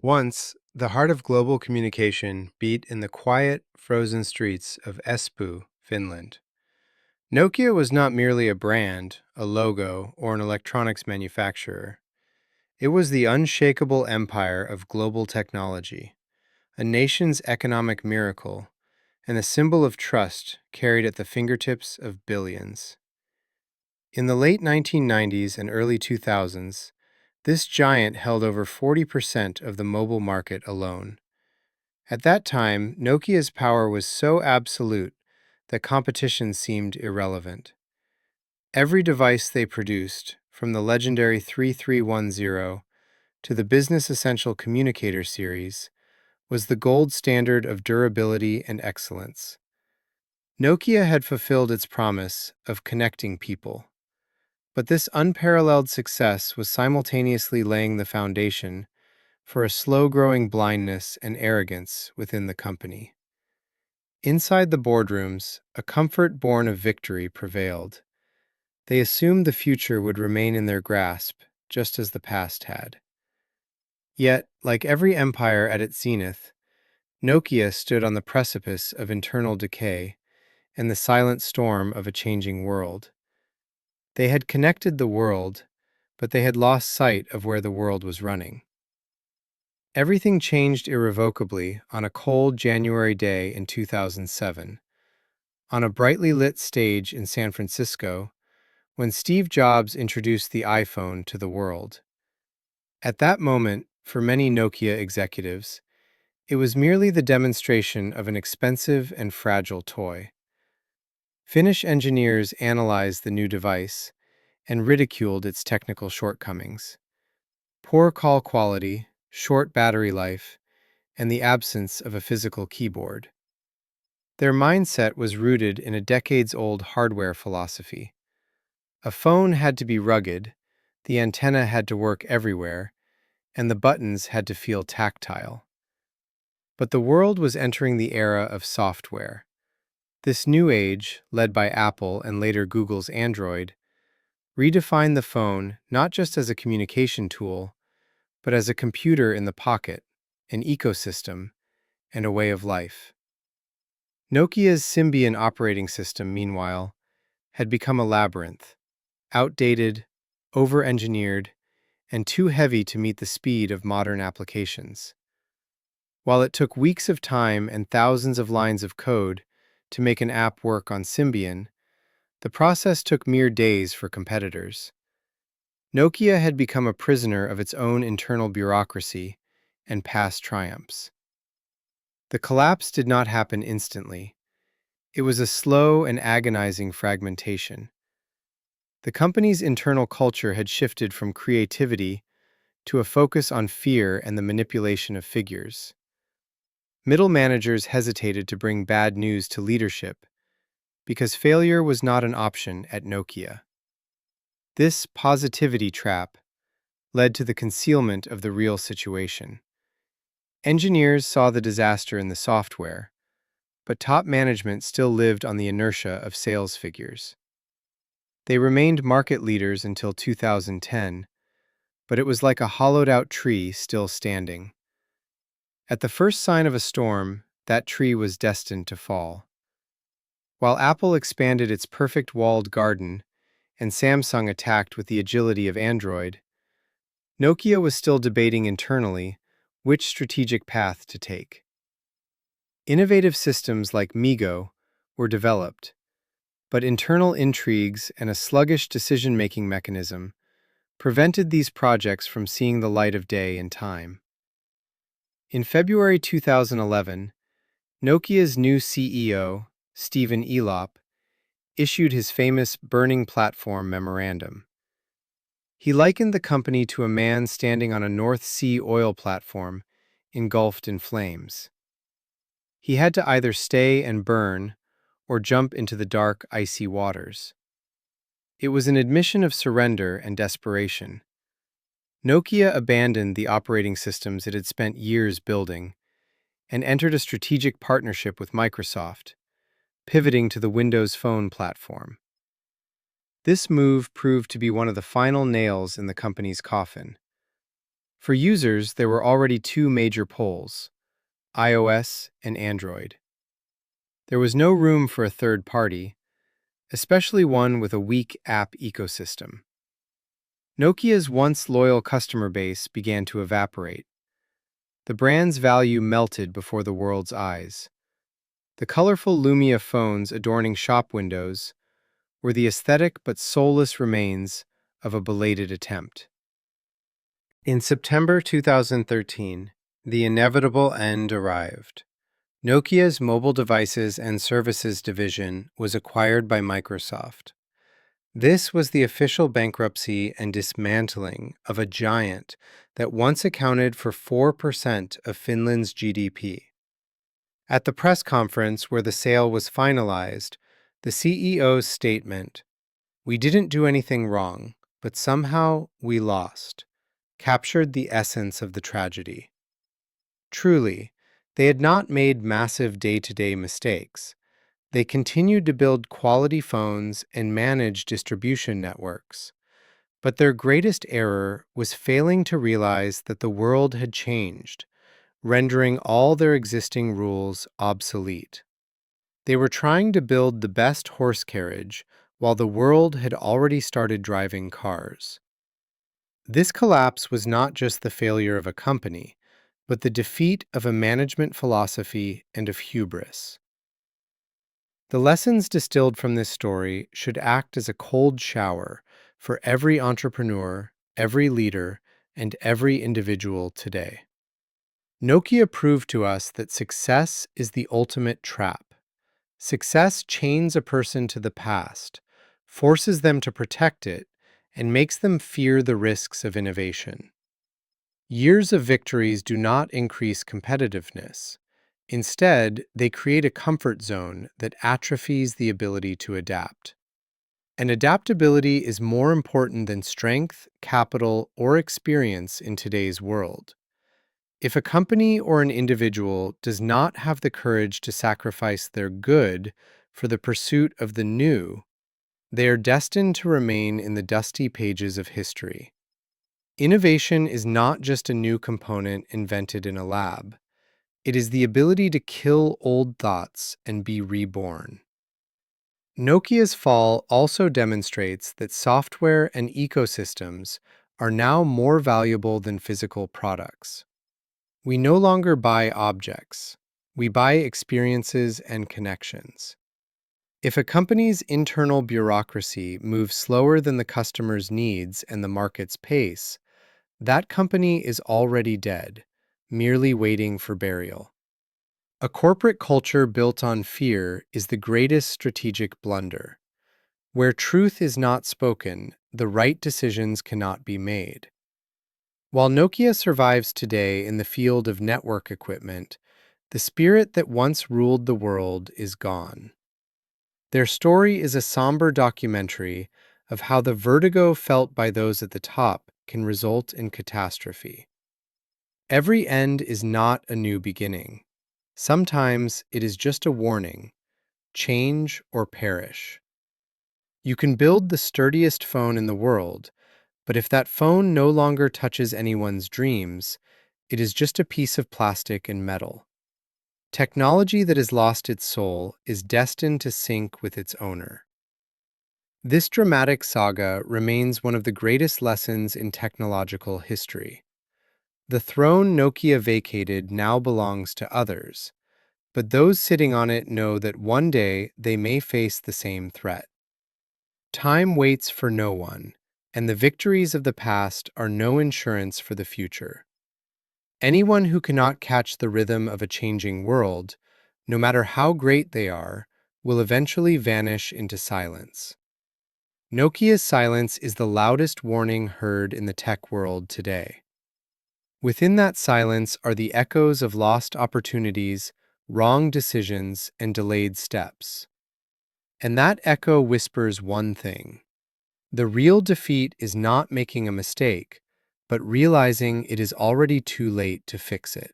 Once, the heart of global communication beat in the quiet, frozen streets of Espoo, Finland. Nokia was not merely a brand, a logo, or an electronics manufacturer. It was the unshakable empire of global technology, a nation's economic miracle, and a symbol of trust carried at the fingertips of billions. In the late 1990s and early 2000s, this giant held over 40% of the mobile market alone. At that time, Nokia's power was so absolute that competition seemed irrelevant. Every device they produced, from the legendary 3310 to the Business Essential Communicator series, was the gold standard of durability and excellence. Nokia had fulfilled its promise of connecting people, but this unparalleled success was simultaneously laying the foundation for a slow-growing blindness and arrogance within the company. Inside the boardrooms, a comfort born of victory prevailed. They assumed the future would remain in their grasp, just as the past had. Yet, like every empire at its zenith, Nokia stood on the precipice of internal decay and the silent storm of a changing world. They had connected the world, but they had lost sight of where the world was running. Everything changed irrevocably on a cold January day in 2007, on a brightly lit stage in San Francisco, when Steve Jobs introduced the iPhone to the world. At that moment, for many Nokia executives, it was merely the demonstration of an expensive and fragile toy. Finnish engineers analyzed the new device and ridiculed its technical shortcomings. Poor call quality, short battery life, and the absence of a physical keyboard. Their mindset was rooted in a decades-old hardware philosophy. A phone had to be rugged, the antenna had to work everywhere, and the buttons had to feel tactile. But the world was entering the era of software. This new age, led by Apple and later Google's Android, redefined the phone not just as a communication tool, but as a computer in the pocket, an ecosystem, and a way of life. Nokia's Symbian operating system, meanwhile, had become a labyrinth, outdated, over-engineered, and too heavy to meet the speed of modern applications. While it took weeks of time and thousands of lines of code to make an app work on Symbian, the process took mere days for competitors. Nokia had become a prisoner of its own internal bureaucracy and past triumphs. The collapse did not happen instantly. It was a slow and agonizing fragmentation. The company's internal culture had shifted from creativity to a focus on fear and the manipulation of figures. Middle managers hesitated to bring bad news to leadership because failure was not an option at Nokia. This positivity trap led to the concealment of the real situation. Engineers saw the disaster in the software, but top management still lived on the inertia of sales figures. They remained market leaders until 2010, but it was like a hollowed-out tree still standing. At the first sign of a storm, that tree was destined to fall. While Apple expanded its perfect walled garden and Samsung attacked with the agility of Android, Nokia was still debating internally which strategic path to take. Innovative systems like MeeGo were developed, but internal intrigues and a sluggish decision-making mechanism prevented these projects from seeing the light of day in time. In February 2011, Nokia's new CEO, Stephen Elop, issued his famous Burning Platform memorandum. He likened the company to a man standing on a North Sea oil platform engulfed in flames. He had to either stay and burn or jump into the dark, icy waters. It was an admission of surrender and desperation. Nokia abandoned the operating systems it had spent years building and entered a strategic partnership with Microsoft, pivoting to the Windows Phone platform. This move proved to be one of the final nails in the company's coffin. For users, there were already two major poles, iOS and Android. There was no room for a third party, especially one with a weak app ecosystem. Nokia's once loyal customer base began to evaporate. The brand's value melted before the world's eyes. The colorful Lumia phones adorning shop windows were the aesthetic but soulless remains of a belated attempt. In September 2013, the inevitable end arrived. Nokia's mobile devices and services division was acquired by Microsoft. This was the official bankruptcy and dismantling of a giant that once accounted for 4% of Finland's GDP. At the press conference where the sale was finalized, the CEO's statement, "We didn't do anything wrong, but somehow we lost," captured the essence of the tragedy. Truly, they had not made massive day-to-day mistakes. They continued to build quality phones and manage distribution networks. But their greatest error was failing to realize that the world had changed, rendering all their existing rules obsolete. They were trying to build the best horse carriage while the world had already started driving cars. This collapse was not just the failure of a company, but the defeat of a management philosophy and of hubris. The lessons distilled from this story should act as a cold shower for every entrepreneur, every leader, and every individual today. Nokia proved to us that success is the ultimate trap. Success chains a person to the past, forces them to protect it, and makes them fear the risks of innovation. Years of victories do not increase competitiveness. Instead, they create a comfort zone that atrophies the ability to adapt. And adaptability is more important than strength, capital, or experience in today's world. If a company or an individual does not have the courage to sacrifice their good for the pursuit of the new, they are destined to remain in the dusty pages of history. Innovation is not just a new component invented in a lab. It is the ability to kill old thoughts and be reborn. Nokia's fall also demonstrates that software and ecosystems are now more valuable than physical products. We no longer buy objects. We buy experiences and connections. If a company's internal bureaucracy moves slower than the customer's needs and the market's pace, that company is already dead, merely waiting for burial. A corporate culture built on fear is the greatest strategic blunder. Where truth is not spoken, the right decisions cannot be made. While Nokia survives today in the field of network equipment, the spirit that once ruled the world is gone. Their story is a somber documentary of how the vertigo felt by those at the top can result in catastrophe. Every end is not a new beginning. Sometimes it is just a warning: change or perish. You can build the sturdiest phone in the world, but if that phone no longer touches anyone's dreams, it is just a piece of plastic and metal. Technology that has lost its soul is destined to sink with its owner. This dramatic saga remains one of the greatest lessons in technological history. The throne Nokia vacated now belongs to others, but those sitting on it know that one day they may face the same threat. Time waits for no one, and the victories of the past are no insurance for the future. Anyone who cannot catch the rhythm of a changing world, no matter how great they are, will eventually vanish into silence. Nokia's silence is the loudest warning heard in the tech world today. Within that silence are the echoes of lost opportunities, wrong decisions, and delayed steps. And that echo whispers one thing: the real defeat is not making a mistake, but realizing it is already too late to fix it.